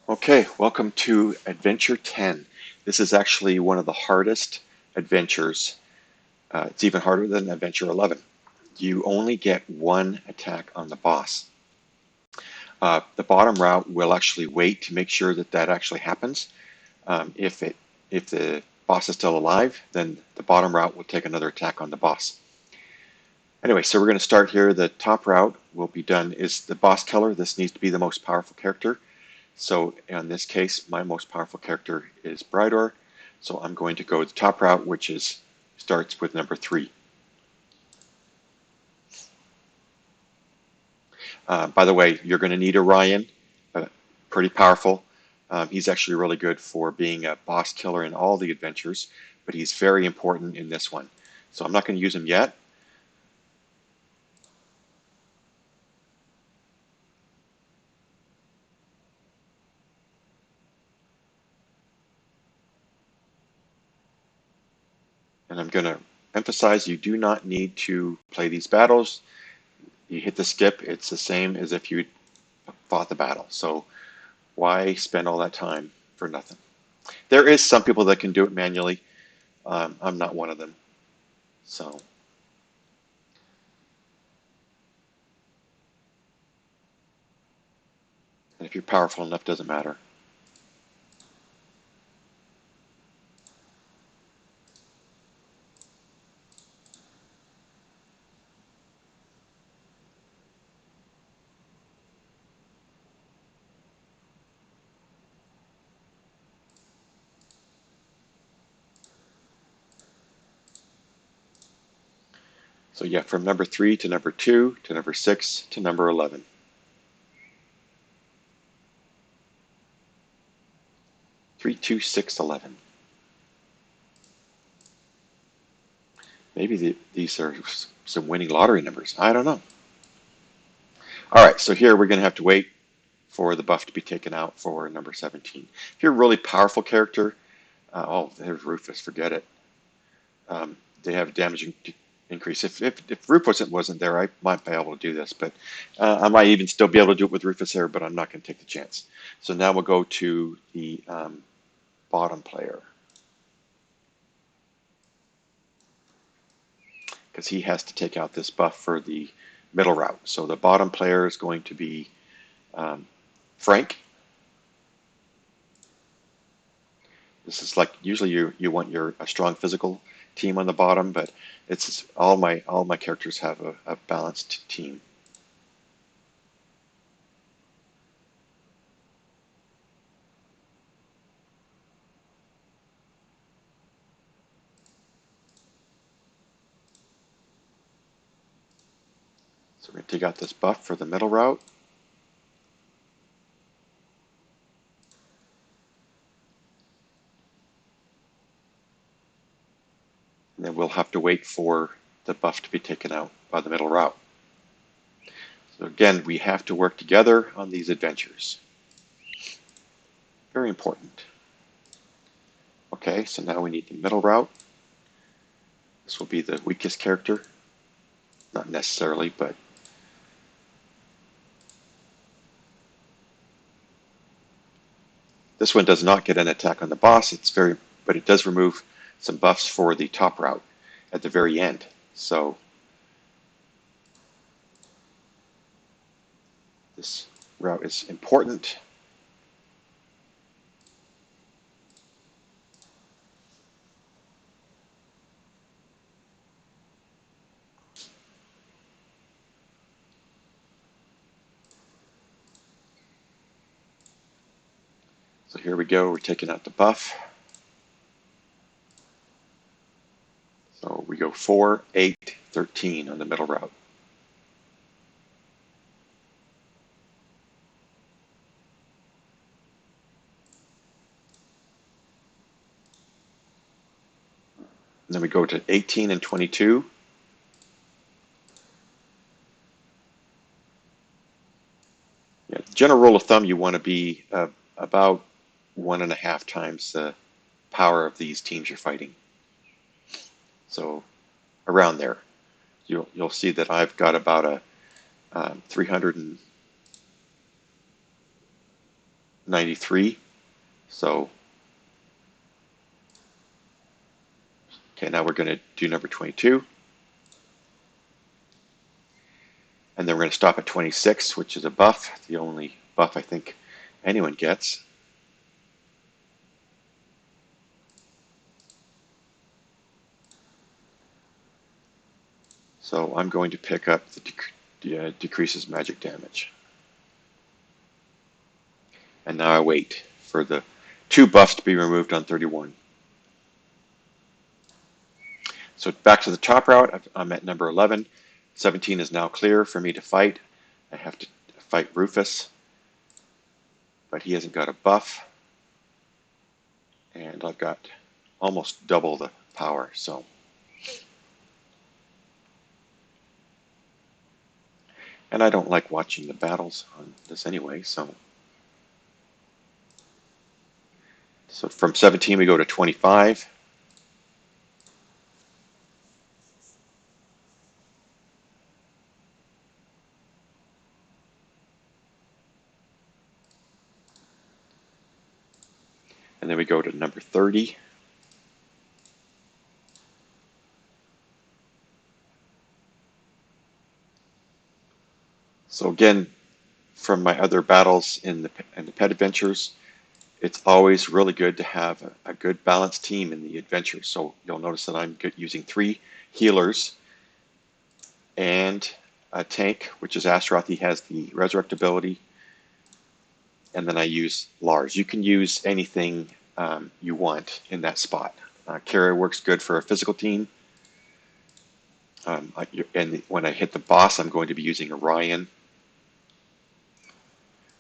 Okay, welcome to Adventure 10. This is actually one of the hardest adventures. It's even harder than Adventure 11. You only get one attack on the boss. The bottom route will actually wait to make sure that that actually happens. If the boss is still alive, then the bottom route will take another attack on the boss. Anyway, so we're going to start here. The top route will be done is the boss killer. This needs to be the most powerful character. So in this case, my most powerful character is Brydor. So I'm going to go the top route, which is starts with number 3. By the way, you're going to need Orion, pretty powerful. He's actually really good for being a boss killer in all the adventures, but he's very important in this one. So I'm not going to use him yet. And I'm going to emphasize you do not need to play these battles. You hit the skip, it's the same as if you fought the battle. So why spend all that time for nothing? There is some people that can do it manually. I'm not one of them. So, and if you're powerful enough, doesn't matter. So yeah, from number 3 to number 2 to number 6 to number 11. 3, 2, 6, 11. Maybe these are some winning lottery numbers. I don't know. All right, so here we're going to have to wait for the buff to be taken out for number 17. If you're a really powerful character, oh, there's Rufus, forget it. They have damage increase. If Rufus wasn't there, I might be able to do this, but I might even still be able to do it with Rufus there, but I'm not going to take the chance. So now we'll go to the bottom player, because he has to take out this buff for the middle route. So the bottom player is going to be Frank. This is like usually you want a strong physical team on the bottom, but it's all my characters have a balanced team. So we're going to take out this buff for the middle route. And then we'll have to wait for the buff to be taken out by the middle route. So again, we have to work together on these adventures. Very important. Okay, so now we need the middle route. This will be the weakest character. Not necessarily, but this one does not get an attack on the boss. But it does remove some buffs for the top route at the very end. So this route is important. So here we go. We're taking out the buff. So we go 4, 8, 13 on the middle route. And then we go to 18 and 22. Yeah, general rule of thumb, you want to be about 1.5 times the power of these teams you're fighting. So around there, you'll see that I've got about a 300 and 93. So, okay, now we're going to do number 22. And then we're going to stop at 26, which is a buff, the only buff I think anyone gets. So I'm going to pick up the decreases magic damage. And now I wait for the 2 buffs to be removed on 31. So back to the top route, I'm at number 11. 17 is now clear for me to fight. I have to fight Rufus, but he hasn't got a buff. And I've got almost double the power, so. And I don't like watching the battles on this anyway, so. So from 17 we go to 25. And then we go to number 30. So again, from my other battles in the pet adventures, it's always really good to have a good balanced team in the adventure. So you'll notice that I'm using 3 healers and a tank, which is Astaroth. He has the resurrect ability. And then I use Lars. You can use anything you want in that spot. Kara works good for a physical team. And when I hit the boss, I'm going to be using Orion.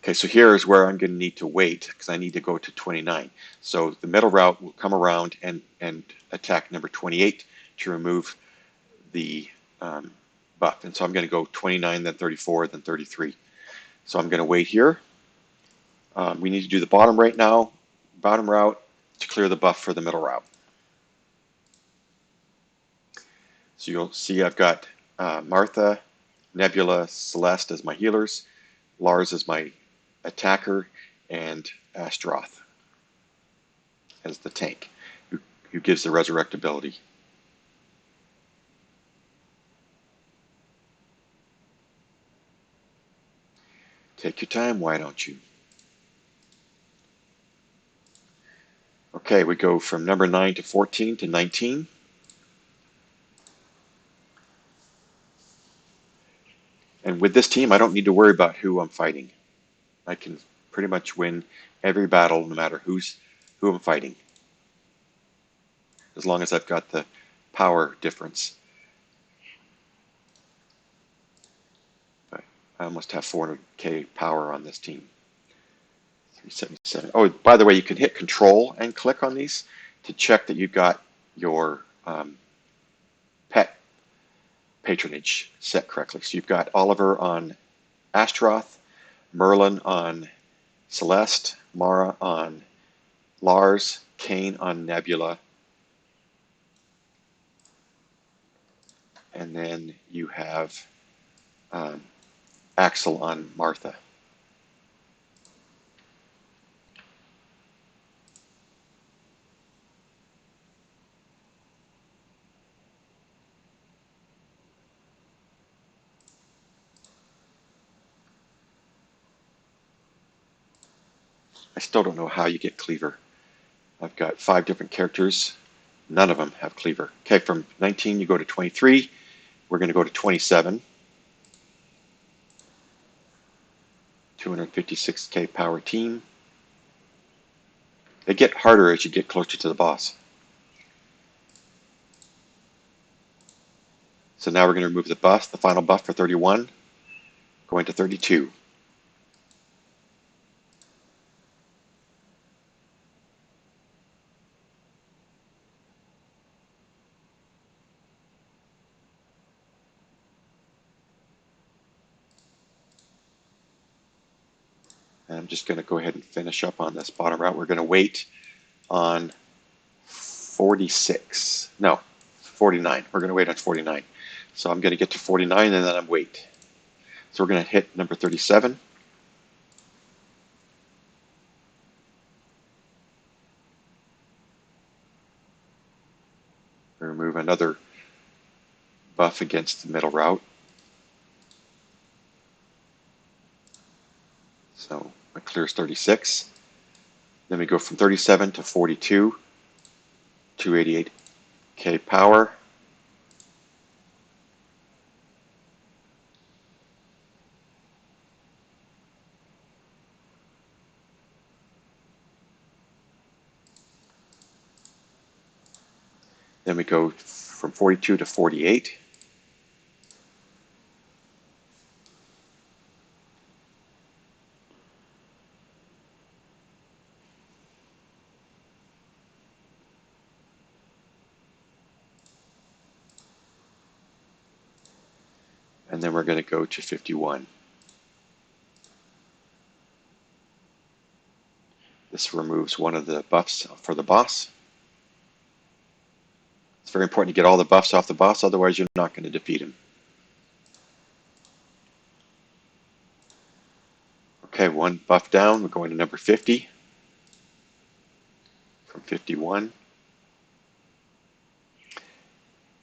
Okay, so here is where I'm going to need to wait because I need to go to 29. So the middle route will come around and attack number 28 to remove the buff. And so I'm going to go 29, then 34, then 33. So I'm going to wait here. We need to do the bottom right now, bottom route to clear the buff for the middle route. So you'll see I've got Martha, Nebula, Celeste as my healers, Lars as my attacker, and Astaroth as the tank, who gives the resurrect ability. Take your time, why don't you? Okay, we go from number 9 to 14 to 19. And with this team, I don't need to worry about who I'm fighting. I can pretty much win every battle no matter who I'm fighting, as long as I've got the power difference. But I almost have 400k power on this team. 377. Oh, by the way, you can hit Control and click on these to check that you've got your pet patronage set correctly. So you've got Oliver on Astaroth, Merlin on Celeste, Mara on Lars, Kane on Nebula, and then you have Axel on Martha. I still don't know how you get Cleaver. I've got 5 different characters. None of them have Cleaver. Okay, from 19 you go to 23. We're going to go to 27. 256k power team. They get harder as you get closer to the boss. So now we're going to remove the buff, the final buff for 31, going to 32. And I'm just going to go ahead and finish up on this bottom route. We're going to wait on 46. No, 49. We're going to wait on 49. So I'm going to get to 49 and then I'm wait. So we're going to hit number 37. remove another buff against the middle route. So it clears 36. Then we go from 37 to 42, 288k power. Then we go from 42 to 48. And then we're going to go to 51. This removes one of the buffs for the boss. It's very important to get all the buffs off the boss, otherwise you're not going to defeat him. Okay, one buff down, we're going to number 50 from 51.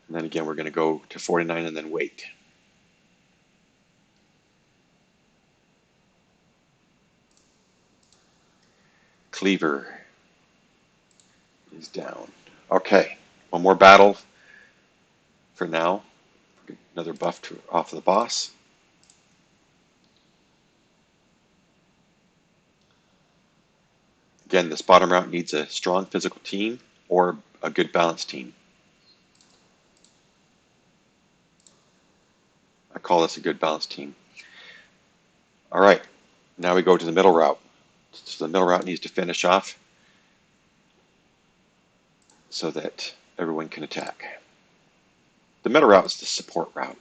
And then again, we're going to go to 49 and then wait. Cleaver is down. Okay, one more battle for now. Another buff off the boss. Again, this bottom route needs a strong physical team or a good balanced team. I call this a good balanced team. All right, now we go to the middle route. So the middle route needs to finish off so that everyone can attack. The middle route is the support route.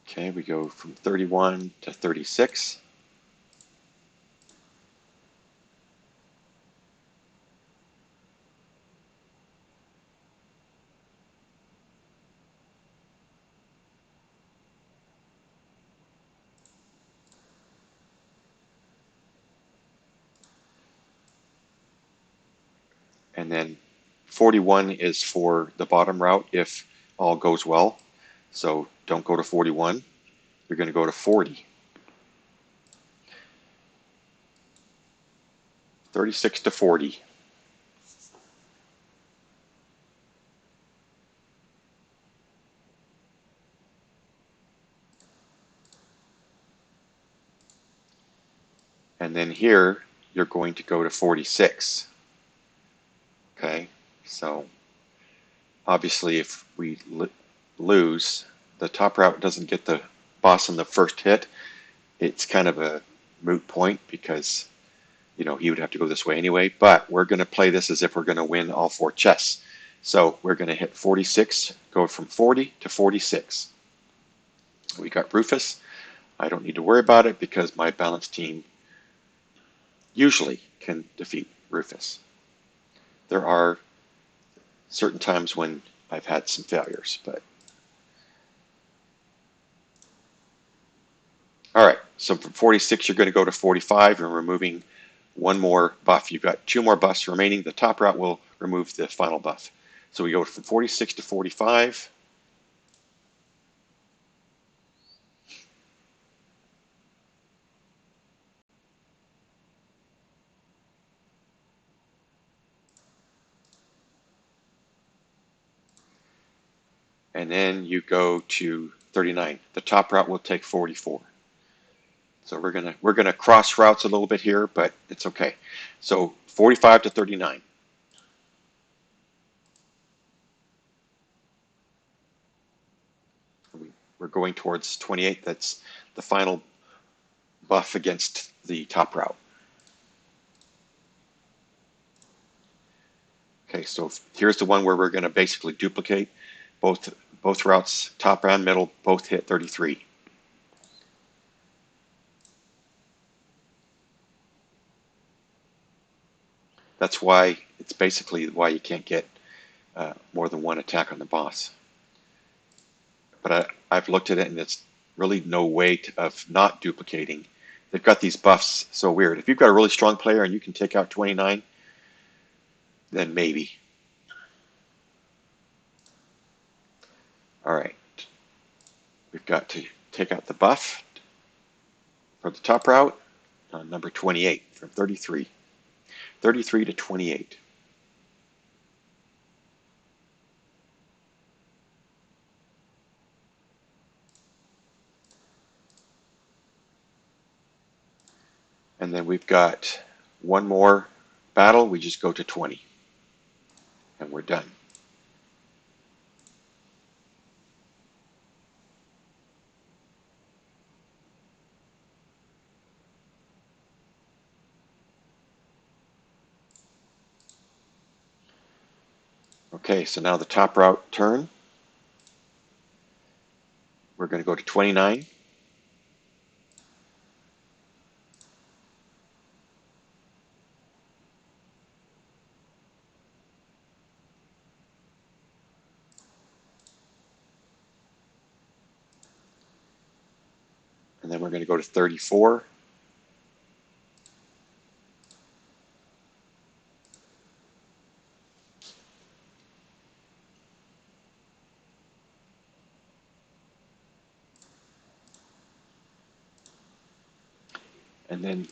Okay, we go from 31 to 36. And then 41 is for the bottom route if all goes well. So don't go to 41. You're going to go to 40. 36 to 40. And then here, you're going to go to 46. Okay, so obviously if we lose, the top route doesn't get the boss on the first hit. It's kind of a moot point because, you know, he would have to go this way anyway, but we're going to play this as if we're going to win all 4 chests. So we're going to hit 46, go from 40 to 46. We got Rufus. I don't need to worry about it because my balanced team usually can defeat Rufus. There are certain times when I've had some failures, but all right, so from 46 you're going to go to 45 and removing one more buff. You've got 2 more buffs remaining. The top route will remove the final buff. So we go from 46 to 45. And then you go to 39. The top route will take 44. So we're gonna cross routes a little bit here, but it's okay. So 45 to 39. We're going towards 28. That's the final buff against the top route. Okay, so here's the one where we're going to basically duplicate both routes, top and middle, both hit 33. That's why it's basically why you can't get more than one attack on the boss. but I've looked at it and it's really no way of not duplicating. They've got these buffs so weird. If you've got a really strong player and you can take out 29, then maybe. All right, we've got to take out the buff for the top route on number 28 from 33. 33 to 28. And then we've got one more battle. We just go to 20. And we're done. Okay, so now the top route turn. We're going to go to 29. And then we're going to go to 34. And then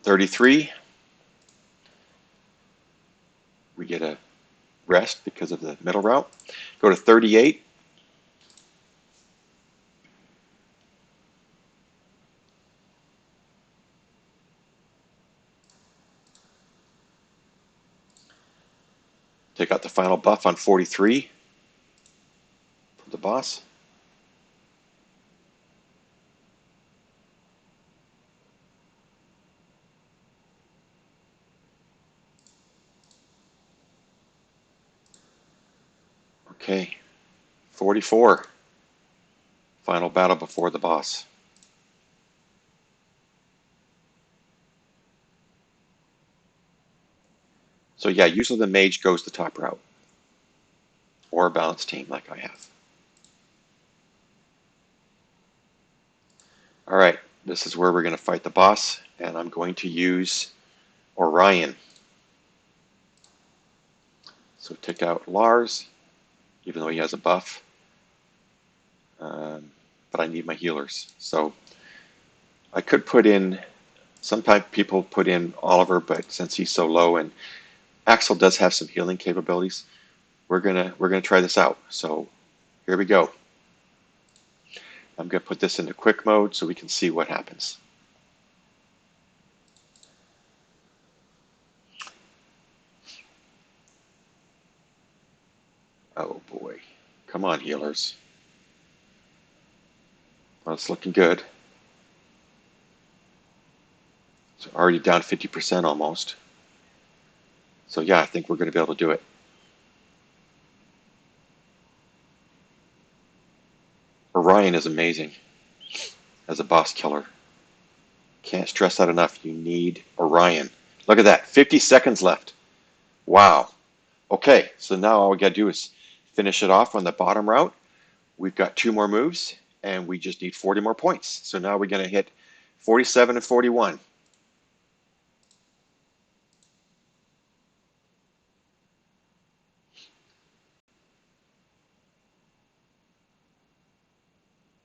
33, we get a rest because of the middle route. Go to 38. Take out the final buff on 43 from the boss. Okay, 44. Final battle before the boss. So yeah, usually the mage goes the top route. Or a balanced team like I have. All right, this is where we're going to fight the boss, and I'm going to use Orion. So take out Lars, even though he has a buff. But I need my healers. So I could put in, sometimes people put in Oliver, but since he's so low, and Axel does have some healing capabilities, we're gonna try this out. So here we go. I'm gonna put this into quick mode so we can see what happens. Oh boy. Come on, healers. Well, it's looking good. It's already down 50% almost. So yeah, I think we're going to be able to do it. Orion is amazing as a boss killer. Can't stress that enough. You need Orion. Look at that. 50 seconds left. Wow. Okay, so now all we got to do is finish it off on the bottom route. We've got 2 more moves, and we just need 40 more points. So now we're going to hit 47 and 41.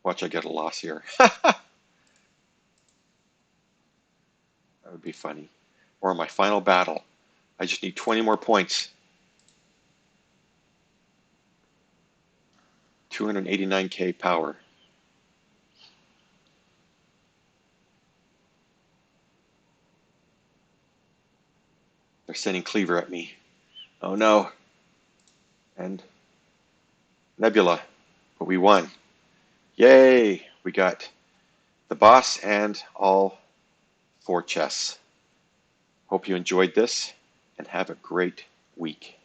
Watch, I get a loss here. That would be funny. Or my final battle. I just need 20 more points. 289k power. They're sending Cleaver at me. Oh no. And Nebula. But we won. Yay! We got the boss and all 4 chests. Hope you enjoyed this and have a great week.